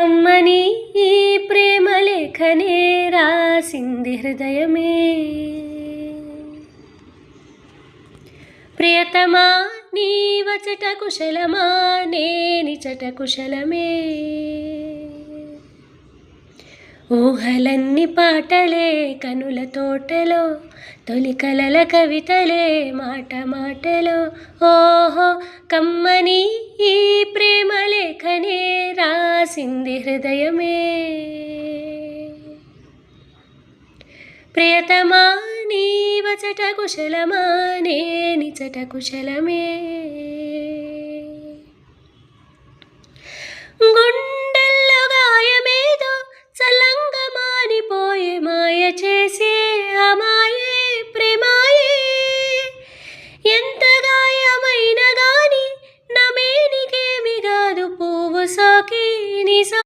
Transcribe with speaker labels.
Speaker 1: అమ్మని ఈ ప్రేమ లేఖనే రాసింది హృదయమే. ప్రియతమా నీ వచట కుశలమా, నేనిచట కుశలమే. ఊహలన్ని పాటలే కనుల తోటలో, తొలి కలల కవితలే మాట మాటలో. ఓహో కమ్మని ఈ ప్రేమ లేఖనే రాసింది హృదయమే. ప్రియతమా నీ వచట కుశలమా, నేనిచట కుశలమే. గుండె